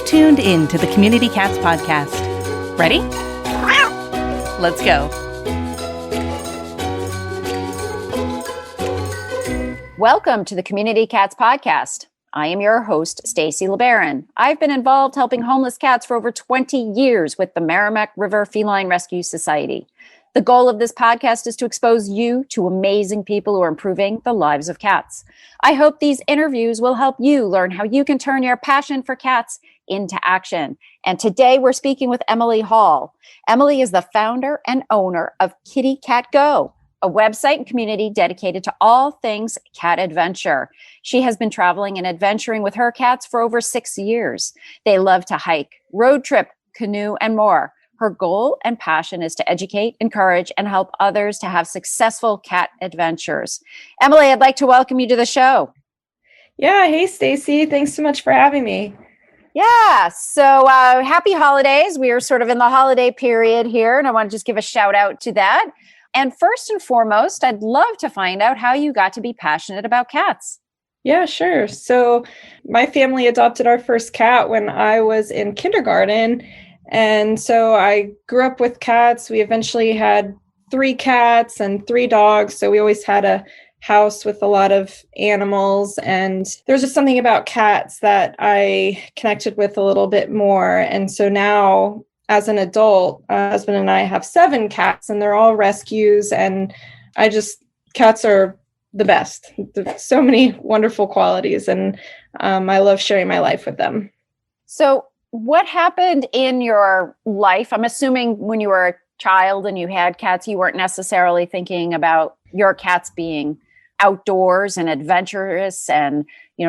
tuned in to the Community Cats podcast. Ready? Let's go. Welcome to the Community Cats podcast. I am your host, Stacy LeBaron. I've been involved helping homeless cats for over 20 years with the Merrimack River Feline Rescue Society. The goal of this podcast is to expose you to amazing people who are improving the lives of cats. I hope these interviews will help you learn how you can turn your passion for cats into action. And today we're speaking with Emily Hall. Emily is the founder and owner of Kitty Cat Go, a website and community dedicated to all things cat adventure. She has been traveling and adventuring with her cats for over 6 years. They love to hike, road trip, canoe, and more. Her goal and passion is to educate, encourage, and help others to have successful cat adventures. Emily, I'd like to welcome you to the show. Yeah. Hey, Stacy. Thanks so much for having me. Yeah. So happy holidays. We are sort of in the holiday period here, and I want to just give a shout out to that. And first and foremost, I'd love to find out how you got to be passionate about cats. Yeah, sure. So my family adopted our first cat when I was in kindergarten. And so I grew up with cats. We eventually had 3 cats and 3 dogs. So we always had a house with a lot of animals. And there's just something about cats that I connected with a little bit more. And so now, as an adult, husband and I have 7 cats, and they're all rescues. And cats are the best. There's so many wonderful qualities. And I love sharing my life with them. So what happened in your life? I'm assuming when you were a child and you had cats, you weren't necessarily thinking about your cats being outdoors and adventurous and,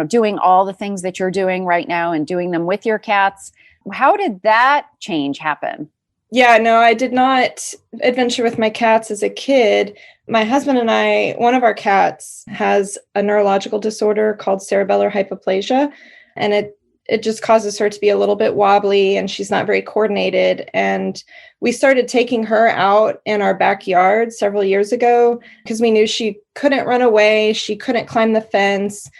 doing all the things that you're doing right now and doing them with your cats. How did that change happen? Yeah, no, I did not adventure with my cats as a kid. My husband and I, one of our cats has a neurological disorder called cerebellar hypoplasia, and it just causes her to be a little bit wobbly, and she's not very coordinated. And we started taking her out in our backyard several years ago because we knew she couldn't run away. She couldn't climb the fence.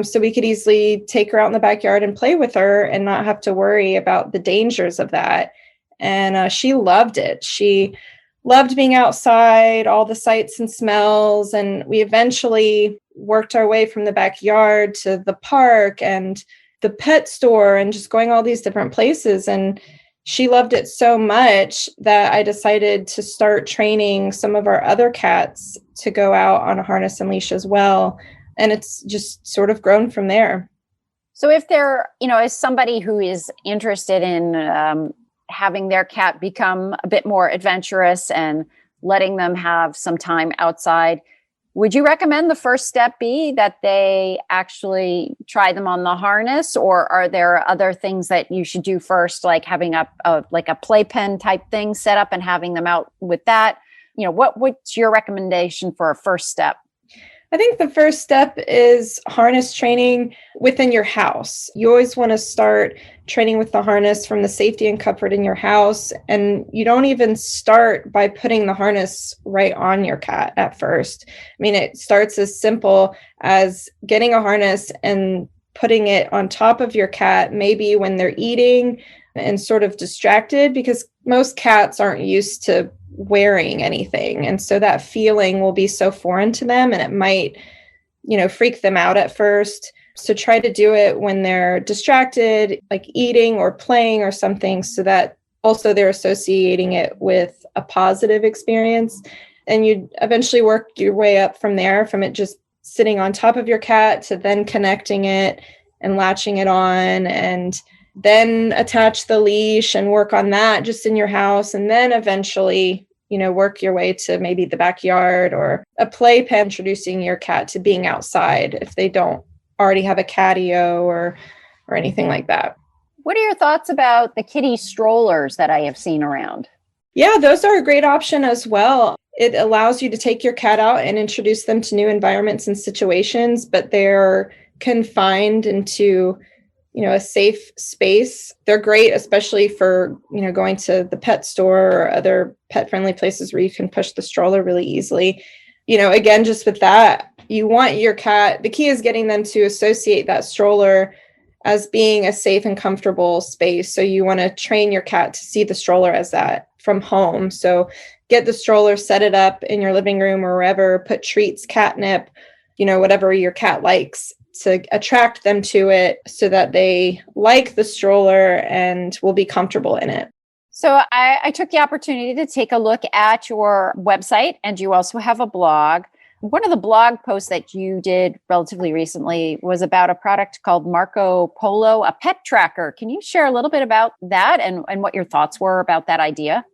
So we could easily take her out in the backyard and play with her and not have to worry about the dangers of that. And she loved it. She loved being outside, all the sights and smells. And we eventually worked our way from the backyard to the park and the pet store and just going all these different places. And she loved it so much that I decided to start training some of our other cats to go out on a harness and leash as well. And it's just sort of grown from there. So if there, is somebody who is interested in having their cat become a bit more adventurous and letting them have some time outside, would you recommend the first step be that they actually try them on the harness, or are there other things that you should do first, like having a playpen type thing set up and having them out with that? What's your recommendation for a first step? I think the first step is harness training within your house. You always want to start training with the harness from the safety and comfort in your house. And you don't even start by putting the harness right on your cat at first. I mean, it starts as simple as getting a harness and putting it on top of your cat, maybe when they're eating and sort of distracted, because most cats aren't used to wearing anything. And so that feeling will be so foreign to them, and it might, freak them out at first. So try to do it when they're distracted, like eating or playing or something, so that also they're associating it with a positive experience. And you eventually work your way up from there, from it just sitting on top of your cat to then connecting it and latching it on, and then attach the leash and work on that just in your house. And then eventually, work your way to maybe the backyard or a playpen, introducing your cat to being outside if they don't already have a catio or anything like that. What are your thoughts about the kitty strollers that I have seen around? Yeah, those are a great option as well. It allows you to take your cat out and introduce them to new environments and situations, but they're confined into a safe space. They're great, especially for, going to the pet store or other pet friendly places where you can push the stroller really easily. Again, just with that, you want your cat, the key is getting them to associate that stroller as being a safe and comfortable space. So you want to train your cat to see the stroller as that from home. So get the stroller, set it up in your living room or wherever, put treats, catnip, whatever your cat likes to attract them to it so that they like the stroller and will be comfortable in it. So I took the opportunity to take a look at your website, and you also have a blog. One of the blog posts that you did relatively recently was about a product called Polo, a pet tracker. Can you share a little bit about that and what your thoughts were about that idea?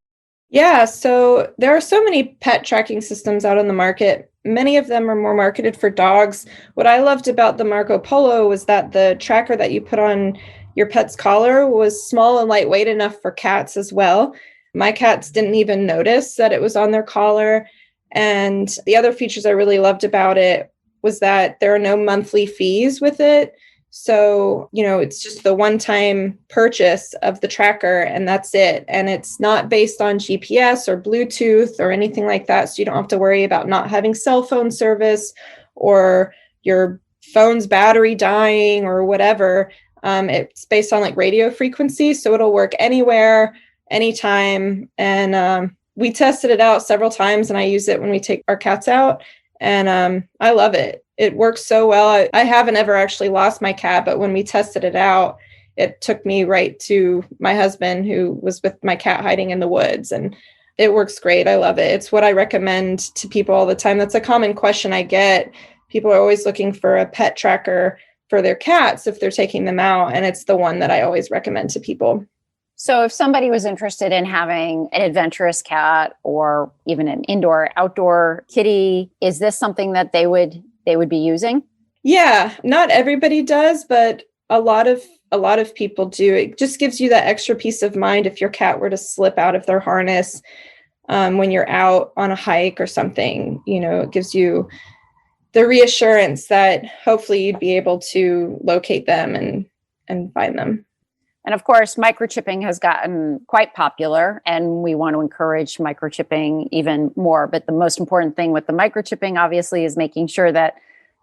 Yeah, so there are so many pet tracking systems out on the market. Many of them are more marketed for dogs. What I loved about the Polo was that the tracker that you put on your pet's collar was small and lightweight enough for cats as well. My cats didn't even notice that it was on their collar. And the other features I really loved about it was that there are no monthly fees with it. So, it's just the one-time purchase of the tracker and that's it. And it's not based on GPS or Bluetooth or anything like that. So you don't have to worry about not having cell phone service or your phone's battery dying or whatever. It's based on like radio frequency. So it'll work anywhere, anytime. And we tested it out several times and I use it when we take our cats out. And I love it. It works so well. I haven't ever actually lost my cat, but when we tested it out, it took me right to my husband who was with my cat hiding in the woods. And it works great. I love it. It's what I recommend to people all the time. That's a common question I get. People are always looking for a pet tracker for their cats if they're taking them out. And it's the one that I always recommend to people. So if somebody was interested in having an adventurous cat or even an indoor-outdoor kitty, is this something that they would be using? Yeah, not everybody does, but a lot of people do. It just gives you that extra peace of mind if your cat were to slip out of their harness when you're out on a hike or something. It gives you the reassurance that hopefully you'd be able to locate them and find them. And of course, microchipping has gotten quite popular, and we want to encourage microchipping even more. But the most important thing with the microchipping, obviously, is making sure that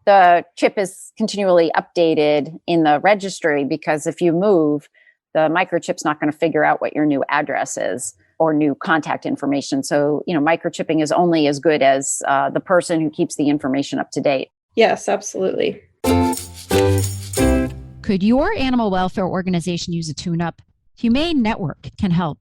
the chip is continually updated in the registry, because if you move, the microchip's not going to figure out what your new address is or new contact information. So, microchipping is only as good as the person who keeps the information up to date. Yes, absolutely. Could your animal welfare organization use a tune-up? Humane Network can help.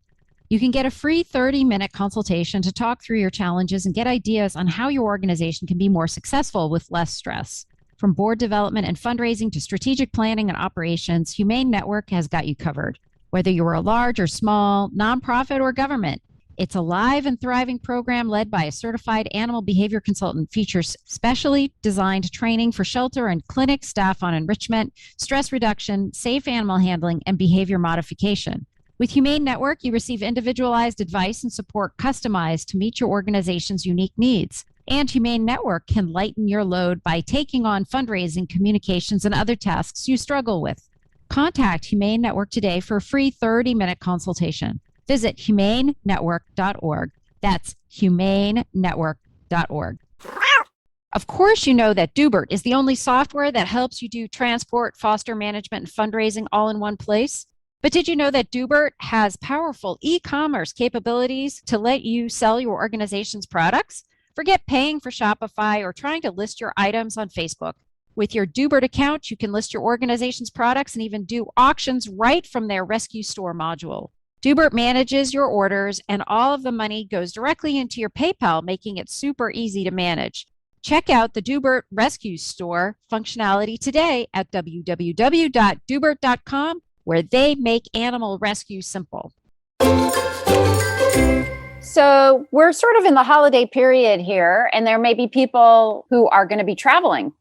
You can get a free 30-minute consultation to talk through your challenges and get ideas on how your organization can be more successful with less stress. From board development and fundraising to strategic planning and operations, Humane Network has got you covered. Whether you are a large or small, nonprofit or government, it's a live and thriving program led by a certified animal behavior consultant, features specially designed training for shelter and clinic staff on enrichment, stress reduction, safe animal handling, and behavior modification. With Humane Network, you receive individualized advice and support customized to meet your organization's unique needs. And Humane Network can lighten your load by taking on fundraising, communications, and other tasks you struggle with. Contact Humane Network today for a free 30-minute consultation. Visit humanenetwork.org. That's humanenetwork.org. Of course, you know that Dubois is the only software that helps you do transport, foster management, and fundraising all in one place. But did you know that Dubois has powerful e-commerce capabilities to let you sell your organization's products? Forget paying for Shopify or trying to list your items on Facebook. With your Dubois account, you can list your organization's products and even do auctions right from their Rescue Store module. Dubois manages your orders, and all of the money goes directly into your PayPal, making it super easy to manage. Check out the Dubois Rescue Store functionality today at www.dubois.com, where they make animal rescue simple. So we're sort of in the holiday period here, and there may be people who are going to be traveling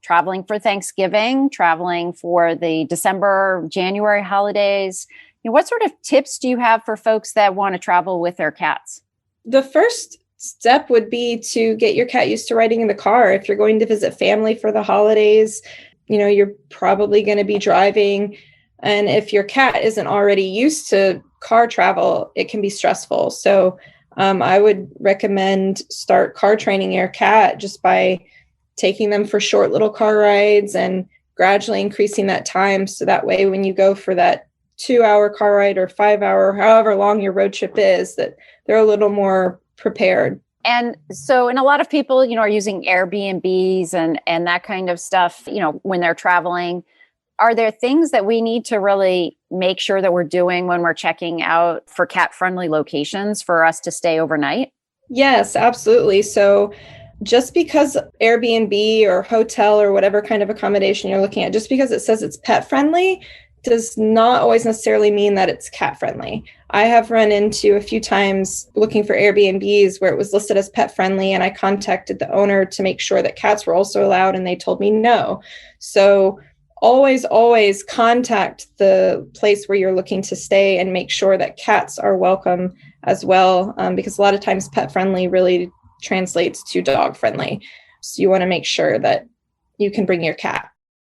for Thanksgiving, traveling for the December, January holidays. What sort of tips do you have for folks that want to travel with their cats? The first step would be to get your cat used to riding in the car. If you're going to visit family for the holidays, you're probably going to be driving. And if your cat isn't already used to car travel, it can be stressful. So I would recommend start car training your cat just by taking them for short little car rides and gradually increasing that time. So that way, when you go for that 2-hour car ride or 5-hour, however long your road trip is, that they're a little more prepared. And so, and a lot of people, are using Airbnbs and that kind of stuff, when they're traveling. Are there things that we need to really make sure that we're doing when we're checking out for cat-friendly locations for us to stay overnight? Yes, absolutely. So just because Airbnb or hotel or whatever kind of accommodation you're looking at, just because it says it's pet friendly, does not always necessarily mean that it's cat friendly. I have run into a few times looking for Airbnbs where it was listed as pet friendly, and I contacted the owner to make sure that cats were also allowed, and they told me no. So always contact the place where you're looking to stay and make sure that cats are welcome as well, because a lot of times pet friendly really translates to dog friendly. So you want to make sure that you can bring your cat.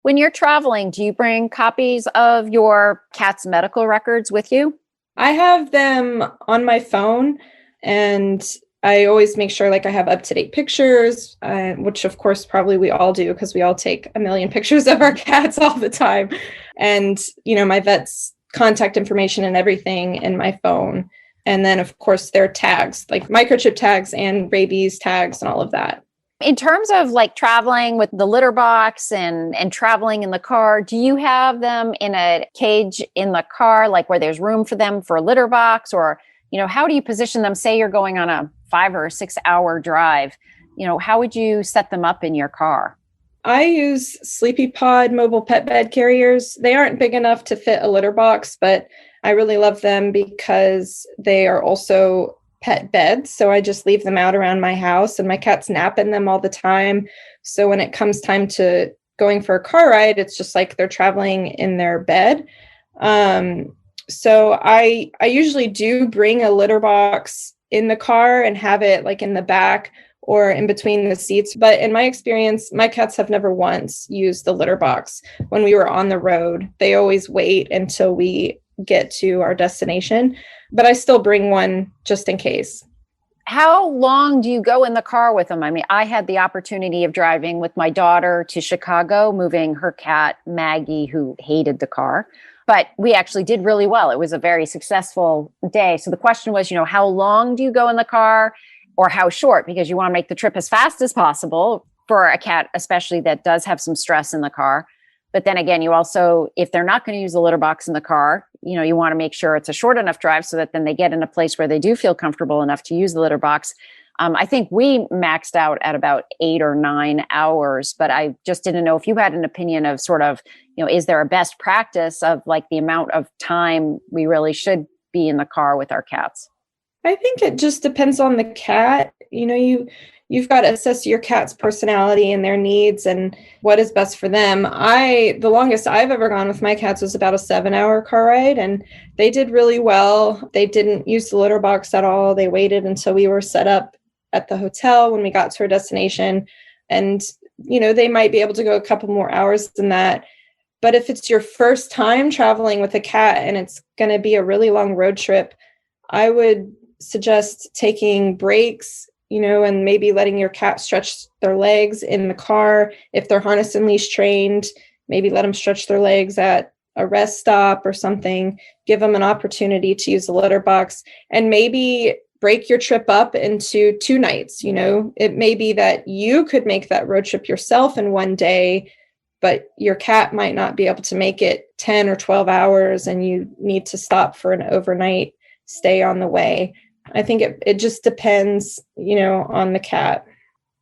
When you're traveling, do you bring copies of your cat's medical records with you? I have them on my phone, and I always make sure I have up-to-date pictures, which of course probably we all do because we all take a million pictures of our cats all the time. And, my vet's contact information and everything in my phone. And then of course their tags, like microchip tags and rabies tags and all of that. In terms of traveling with the litter box and traveling in the car, do you have them in a cage in the car, where there's room for them for a litter box? Or, how do you position them? Say you're going on a 5 or 6 hour drive, how would you set them up in your car? I use Sleepy Pod mobile pet bed carriers. They aren't big enough to fit a litter box, but I really love them because they are also pet beds. So I just leave them out around my house, and my cats nap in them all the time. So when it comes time to going for a car ride, it's just like they're traveling in their bed. So I usually do bring a litter box in the car and have it in the back or in between the seats. But in my experience, my cats have never once used the litter box when we were on the road. They always wait until we get to our destination, but I still bring one just in case. How long do you go in the car with them? I mean, I had the opportunity of driving with my daughter to Chicago, moving her cat, Maggie, who hated the car, but we actually did really well. It was a very successful day. So the question was, how long do you go in the car, or how short? Because you want to make the trip as fast as possible for a cat, especially that does have some stress in the car. But then again, you also, if they're not going to use the litter box in the car, you want to make sure it's a short enough drive so that then they get in a place where they do feel comfortable enough to use the litter box. I think we maxed out at about 8 or 9 hours, but I just didn't know if you had an opinion of sort of, is there a best practice of the amount of time we really should be in the car with our cats? I think it just depends on the cat. You've got to assess your cat's personality and their needs and what is best for them. The longest I've ever gone with my cats was about a 7-hour car ride, and they did really well. They didn't use the litter box at all. They waited until we were set up at the hotel when we got to our destination. And, they might be able to go a couple more hours than that. But if it's your first time traveling with a cat and it's going to be a really long road trip, I would suggest taking breaks, and maybe letting your cat stretch their legs in the car. If they're harness and leash trained, maybe let them stretch their legs at a rest stop or something. Give them an opportunity to use the litter box, and maybe break your trip up into 2 nights. It may be that you could make that road trip yourself in one day, but your cat might not be able to make it 10 or 12 hours, and you need to stop for an overnight stay on the way. I think it just depends, on the cat.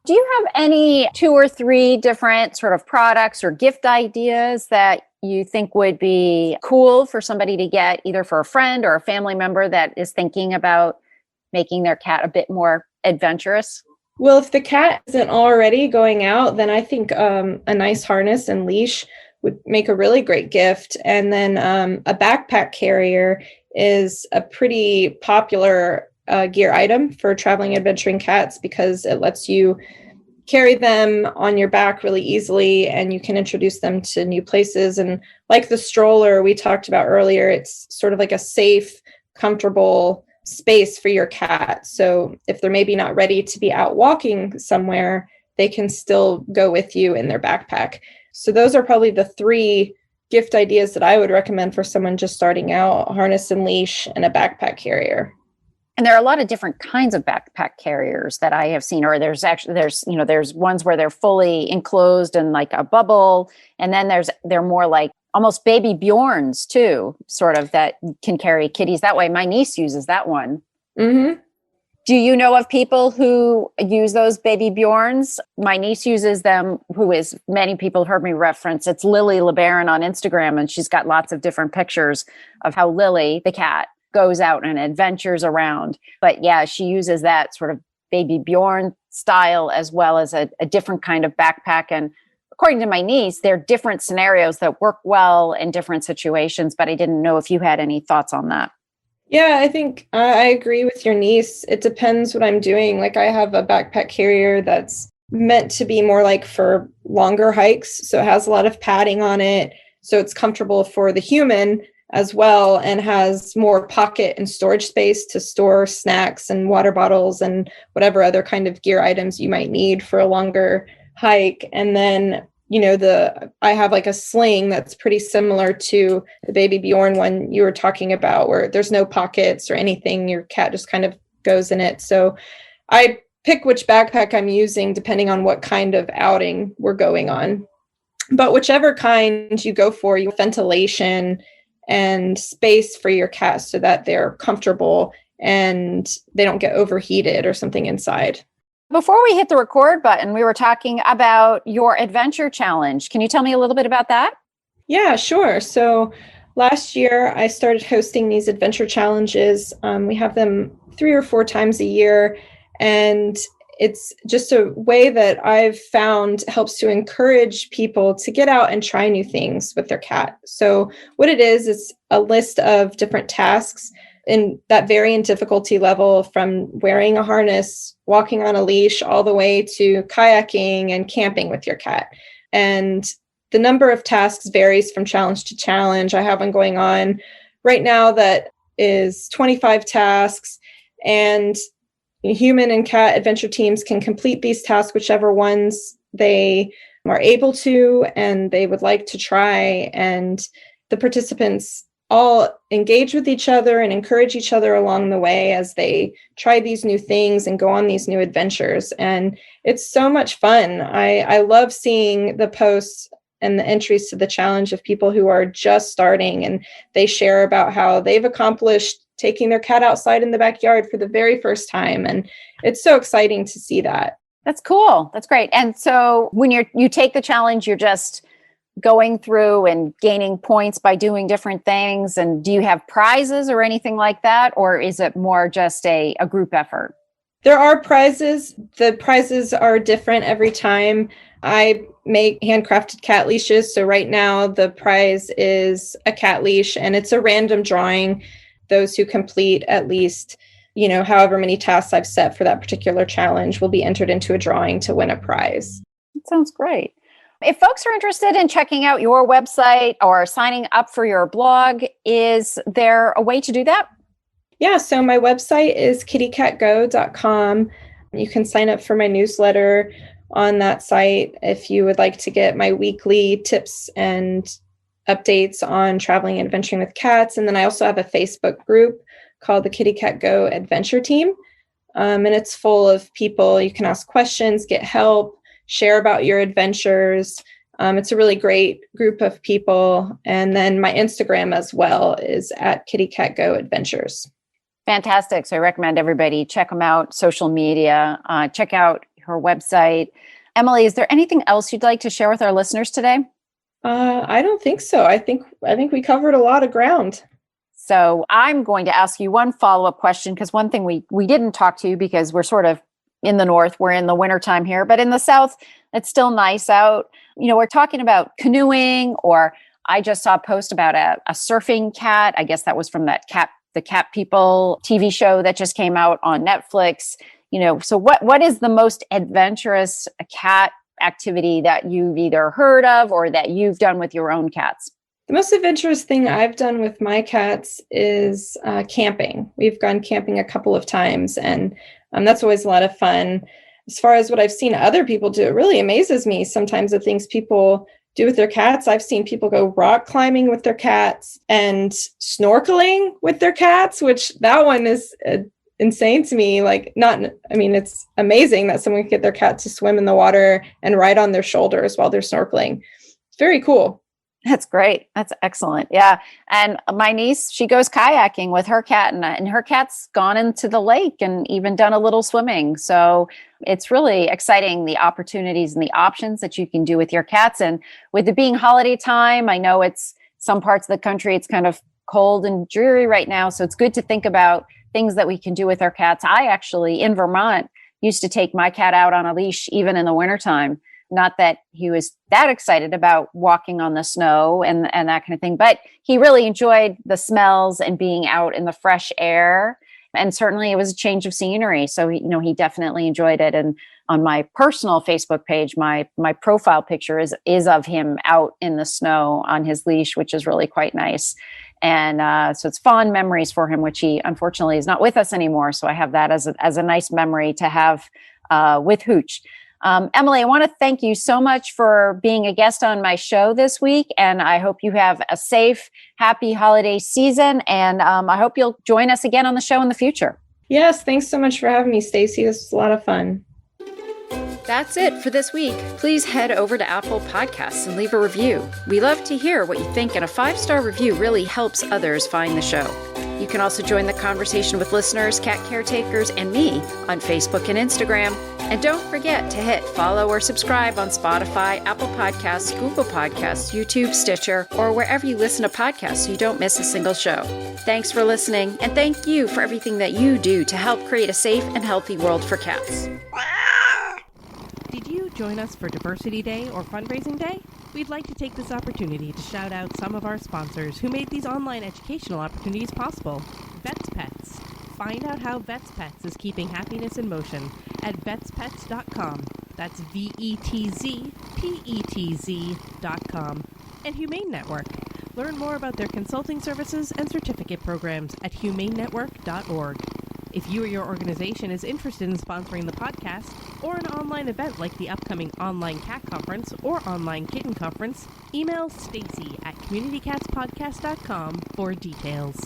Do you have any 2 or 3 different sort of products or gift ideas that you think would be cool for somebody to get, either for a friend or a family member that is thinking about making their cat a bit more adventurous? Well, if the cat isn't already going out, then I think a nice harness and leash would make a really great gift. And then a backpack carrier is a pretty popular gear item for traveling adventuring cats because it lets you carry them on your back really easily, and you can introduce them to new places. And like the stroller we talked about earlier, it's sort of like a safe, comfortable space for your cat. So if they're maybe not ready to be out walking somewhere, they can still go with you in their backpack. So those are probably the three gift ideas that I would recommend for someone just starting out: harness and leash and a backpack carrier. And there are a lot of different kinds of backpack carriers that I have seen, or there's ones where they're fully enclosed in like a bubble. And then they're more like almost baby Bjorns too, sort of, that can carry kitties that way. My niece uses that one. Mm-hmm. Do you know of people who use those baby Bjorns? My niece uses them, many people have heard me reference. It's Lily LeBaron on Instagram, and she's got lots of different pictures of how Lily, the cat, goes out and adventures around. But yeah, she uses that sort of baby Bjorn style as well as a different kind of backpack. And according to my niece, there are different scenarios that work well in different situations, but I didn't know if you had any thoughts on that. Yeah, I think I agree with your niece. It depends what I'm doing. Like, I have a backpack carrier that's meant to be more like for longer hikes. So it has a lot of padding on it. So it's comfortable for the human as well, and has more pocket and storage space to store snacks and water bottles and whatever other kind of gear items you might need for a longer hike. And then, I have like a sling that's pretty similar to the baby Bjorn one you were talking about, where there's no pockets or anything. Your cat just kind of goes in it. So I pick which backpack I'm using depending on what kind of outing we're going on. But whichever kind you go for, you have ventilation and space for your cat so that they're comfortable and they don't get overheated or something inside. Before we hit the record button, we were talking about your adventure challenge. Can you tell me a little bit about that? Yeah, sure. So last year, I started hosting these adventure challenges. We have them 3 or 4 times a year, and it's just a way that I've found helps to encourage people to get out and try new things with their cat. So what it is, it's a list of different tasks in that vary in difficulty level, from wearing a harness, walking on a leash, all the way to kayaking and camping with your cat. And the number of tasks varies from challenge to challenge. I have one going on right now that is 25 tasks, and human and cat adventure teams can complete these tasks, whichever ones they are able to and they would like to try. And the participants all engage with each other and encourage each other along the way as they try these new things and go on these new adventures. And it's so much fun. I love seeing the posts and the entries to the challenge of people who are just starting, and they share about how they've accomplished taking their cat outside in the backyard for the very first time. And it's so exciting to see that. That's cool. That's great. And so when you take the challenge, you're just going through and gaining points by doing different things. And do you have prizes or anything like that? Or is it more just a group effort? There are prizes. The prizes are different every time. I make handcrafted cat leashes. So right now the prize is a cat leash, and it's a random drawing. Those who complete at least, however many tasks I've set for that particular challenge will be entered into a drawing to win a prize. That sounds great. If folks are interested in checking out your website or signing up for your blog, is there a way to do that? Yeah, so my website is kittycatgo.com. You can sign up for my newsletter on that site if you would like to get my weekly tips and updates on traveling and adventuring with cats. And then I also have a Facebook group called the Kitty Cat Go Adventure Team. And it's full of people. You can ask questions, get help, share about your adventures. It's a really great group of people. And then my Instagram as well is at Kitty Cat Go Adventures. Fantastic. So I recommend everybody check them out, social media, check out her website. Emily, is there anything else you'd like to share with our listeners today? I don't think so. I think we covered a lot of ground. So I'm going to ask you one follow-up question, because one thing we didn't talk to, because we're sort of in the north, we're in the wintertime here, but in the south, it's still nice out. We're talking about canoeing, or I just saw a post about a surfing cat. I guess that was from the Cat People TV show that just came out on Netflix. So what is the most adventurous cat activity that you've either heard of or that you've done with your own cats? The most adventurous thing I've done with my cats is camping. We've gone camping a couple of times, and that's always a lot of fun. As far as what I've seen other people do, it really amazes me sometimes the things people do with their cats. I've seen people go rock climbing with their cats and snorkeling with their cats, which that one is insane to me. It's amazing that someone could get their cat to swim in the water and ride on their shoulders while they're snorkeling. It's very cool. That's great. That's excellent. Yeah. And my niece, she goes kayaking with her cat, and her cat's gone into the lake and even done a little swimming. So it's really exciting, the opportunities and the options that you can do with your cats. And with it being holiday time, I know it's some parts of the country, it's kind of cold and dreary right now. So it's good to think about things that we can do with our cats. I actually, in Vermont, used to take my cat out on a leash, even in the wintertime. Not that he was that excited about walking on the snow and that kind of thing, but he really enjoyed the smells and being out in the fresh air. And certainly it was a change of scenery. So, he definitely enjoyed it. And on my personal Facebook page, my profile picture is of him out in the snow on his leash, which is really quite nice. And so it's fond memories for him, which he unfortunately is not with us anymore. So I have that as a nice memory to have with Hooch. Emily, I want to thank you so much for being a guest on my show this week. And I hope you have a safe, happy holiday season. And I hope you'll join us again on the show in the future. Yes. Thanks so much for having me, Stacy. This was a lot of fun. That's it for this week. Please head over to Apple Podcasts and leave a review. We love to hear what you think, and a 5-star review really helps others find the show. You can also join the conversation with listeners, cat caretakers, and me on Facebook and Instagram. And don't forget to hit follow or subscribe on Spotify, Apple Podcasts, Google Podcasts, YouTube, Stitcher, or wherever you listen to podcasts so you don't miss a single show. Thanks for listening, and thank you for everything that you do to help create a safe and healthy world for cats. Did you join us for Diversity Day or Fundraising Day? We'd like to take this opportunity to shout out some of our sponsors who made these online educational opportunities possible. Vets Pets. Find out how Vets Pets is keeping happiness in motion at vetspets.com. That's VETZPETZ.com. And Humane Network. Learn more about their consulting services and certificate programs at humanenetwork.org. If you or your organization is interested in sponsoring the podcast or an online event like the upcoming Online Cat Conference or Online Kitten Conference, email Stacy at communitycatspodcast.com for details.